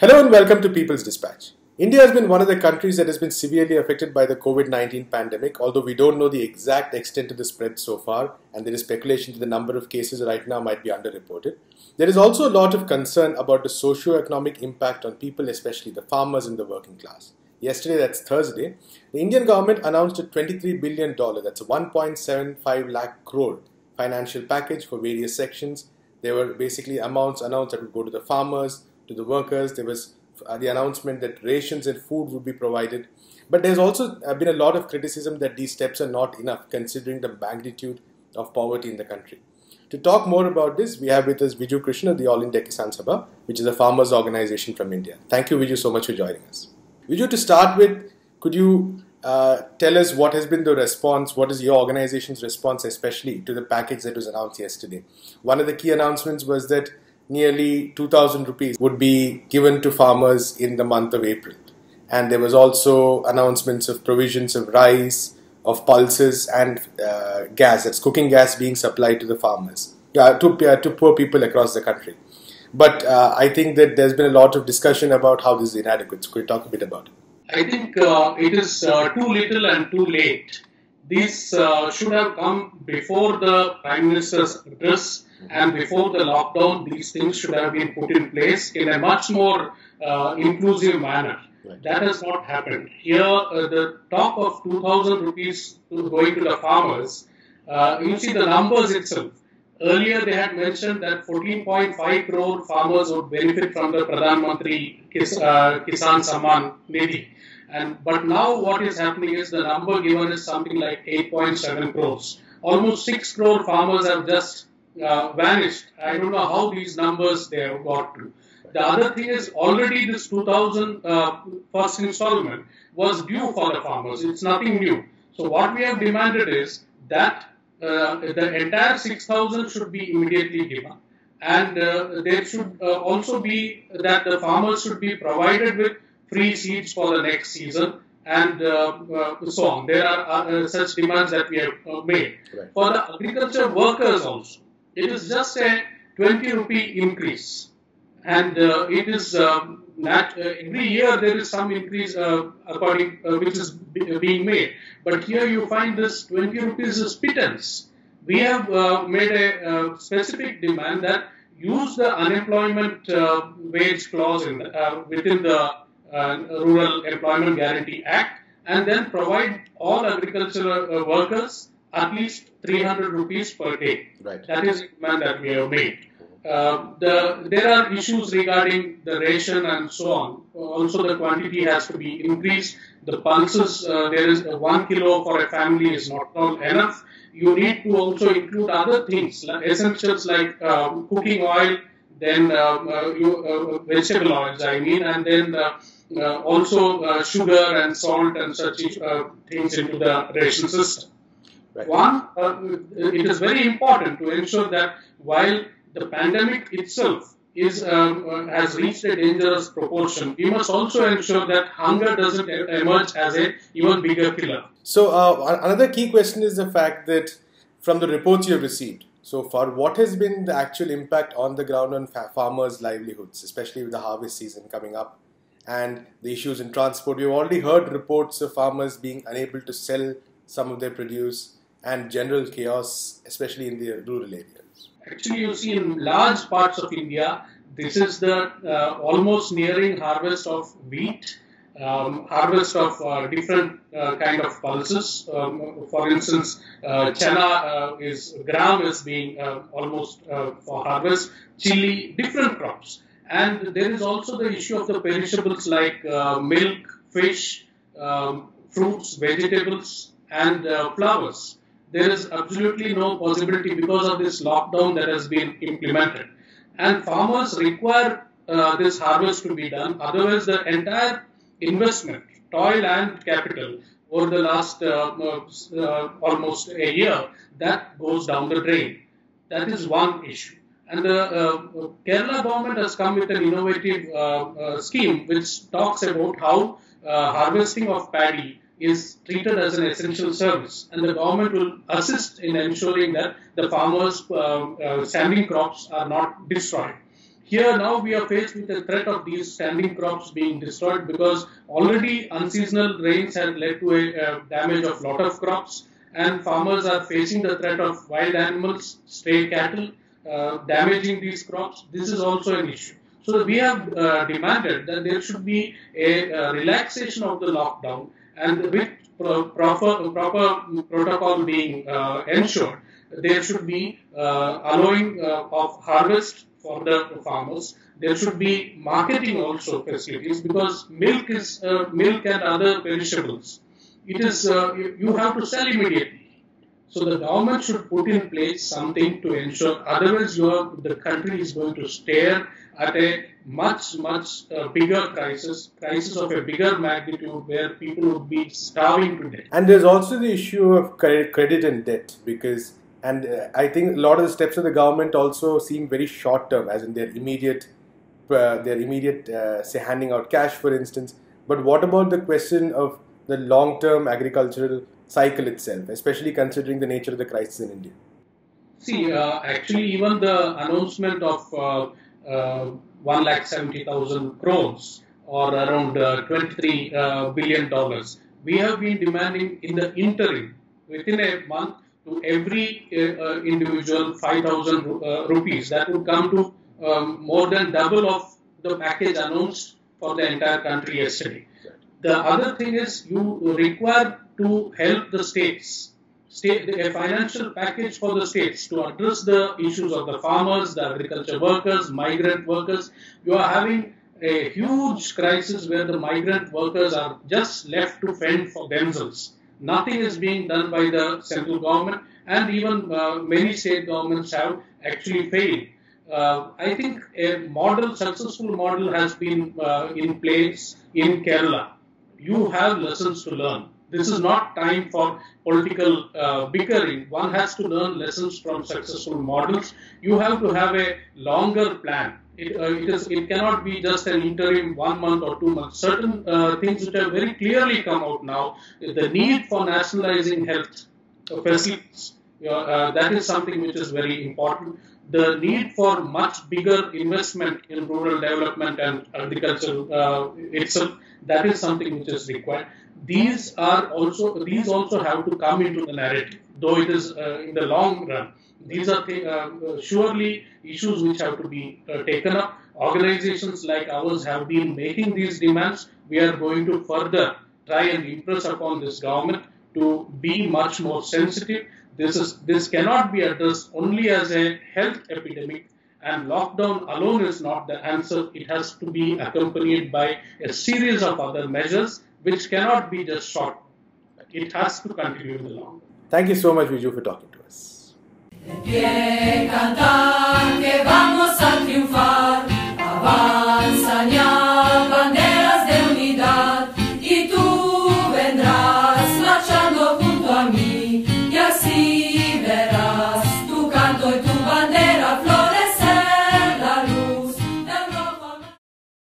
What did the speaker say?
Hello and welcome to People's Dispatch. India has been one of the countries that has been severely affected by the COVID-19 pandemic, although we don't know the exact extent of the spread so far, and there is speculation that the number of cases right now might be underreported. There is also a lot of concern about the socio-economic impact on people, especially the farmers and the working class. Yesterday, that's Thursday, the Indian government announced a $23 billion, that's a 1.75 lakh crore financial package for various sections. There were basically amounts announced that would go to the farmers, to the workers. There was the announcement that rations and food would be provided. But there's also been a lot of criticism that these steps are not enough considering the magnitude of poverty in the country. To talk more about this, we have with us Vijoo Krishnan of the All India Kisan Sabha, which is a farmers' organization from India. Thank you, Vijoo, so much for joining us. Vijoo, to start with, could you tell us what has been the response, what is your organization's response especially to the package that was announced yesterday? One of the key announcements was that nearly 2,000 rupees would be given to farmers in the month of April. And there was also announcements of provisions of rice, of pulses and gas, that's cooking gas being supplied to the farmers, to poor people across the country. But I think that there's been a lot of discussion about how this is inadequate. So could you talk a bit about it? I think it is too little and too late. These should have come before the Prime Minister's address and before the lockdown. These things should have been put in place in a much more inclusive manner. Right. That has not happened. Here, the talk of 2,000 rupees going to the farmers, you see the numbers itself. Earlier, they had mentioned that 14.5 crore farmers would benefit from the Pradhan Mantri Kisan Samman Nidhi. But now what is happening is the number given is something like 8.7 crores. Almost 6 crore farmers have just vanished. I don't know how these numbers they have got to. The other thing is already this 2,000 first installment was due for the farmers. It's nothing new. So what we have demanded is that the entire 6,000 should be immediately given. And there should also be that the farmers should be provided with free seeds for the next season and so on. There are such demands that we have made. Right. For the agriculture workers also, it is just a 20 rupee increase. And it is every year there is some increase which is being made. But here you find this 20 rupees is pittance. We have made a specific demand that use the unemployment wage clause within the Rural Employment Guarantee Act and then provide all agricultural workers at least 300 rupees per day. Right. That is the demand that we have made. There are issues regarding the ration and so on. Also, the quantity has to be increased. The pulses, there is 1 kilo for a family is not enough. You need to also include other things, essentials like cooking oil, then vegetable oils, and then also sugar and salt and such things into the ration system. Right. It is very important to ensure that while the pandemic itself has reached a dangerous proportion, we must also ensure that hunger doesn't emerge as an even bigger killer. So another key question is the fact that from the reports you have received so far, what has been the actual impact on the ground on farmers' livelihoods, especially with the harvest season coming up and the issues in transport? We've already heard reports of farmers being unable to sell some of their produce and general chaos, especially in the rural areas. Actually, you see in large parts of India, this is the almost nearing harvest of wheat, harvest of different kind of pulses. For instance, chana gram is being almost for harvest, chili, different crops. And there is also the issue of the perishables like milk, fish, fruits, vegetables, and flowers. There is absolutely no possibility because of this lockdown that has been implemented. And farmers require this harvest to be done. Otherwise, the entire investment, toil and capital over the last almost a year, that goes down the drain. That is one issue. And the Kerala government has come with an innovative scheme which talks about how harvesting of paddy is treated as an essential service, and the government will assist in ensuring that the farmers' standing crops are not destroyed. Here now we are faced with the threat of these standing crops being destroyed because already unseasonal rains have led to a damage of lot of crops, and farmers are facing the threat of wild animals, stray cattle damaging these crops. This is also an issue. So we have demanded that there should be a relaxation of the lockdown, and with proper protocol being ensured, there should be allowing of harvest for the farmers. There should be marketing also facilities, because milk is milk and other perishables. It is you have to sell immediately. So the government should put in place something to ensure. Otherwise, the country is going to stare at a much bigger crisis of a bigger magnitude, where people would be starving to death. And there's also the issue of credit and debt, because I think a lot of the steps of the government also seem very short term, as in their immediate say handing out cash, for instance. But what about the question of the long term agricultural cycle itself, especially considering the nature of the crisis in India? See, actually, even the announcement of 1,70,000 crores, or around $23 billion, we have been demanding in the interim, within a month, to every individual 5,000 rupees. That would come to more than double of the package announced for the entire country yesterday. The other thing is, you require to help the states, a financial package for the states to address the issues of the farmers, the agriculture workers, migrant workers. You are having a huge crisis where the migrant workers are just left to fend for themselves. Nothing is being done by the central government, and even many state governments have actually failed. I think a successful model has been in place in Kerala. You have lessons to learn. This is not time for political bickering. One has to learn lessons from successful models. You have to have a longer plan. It cannot be just an interim 1 month or 2 months. Certain things which have very clearly come out now, the need for nationalizing health facilities, that is something which is very important. The need for much bigger investment in rural development and agriculture itself, that is something which is required. These also have to come into the narrative, though it is in the long run. These are surely issues which have to be taken up. Organizations like ours have been making these demands. We are going to further try and impress upon this government to be much more sensitive. This cannot be addressed only as a health epidemic, and lockdown alone is not the answer. It has to be accompanied by a series of other measures which cannot be just short. It has to continue in the long run. Thank you so much, Vijoo, for talking to us. De pie cantar que vamos a triunfar.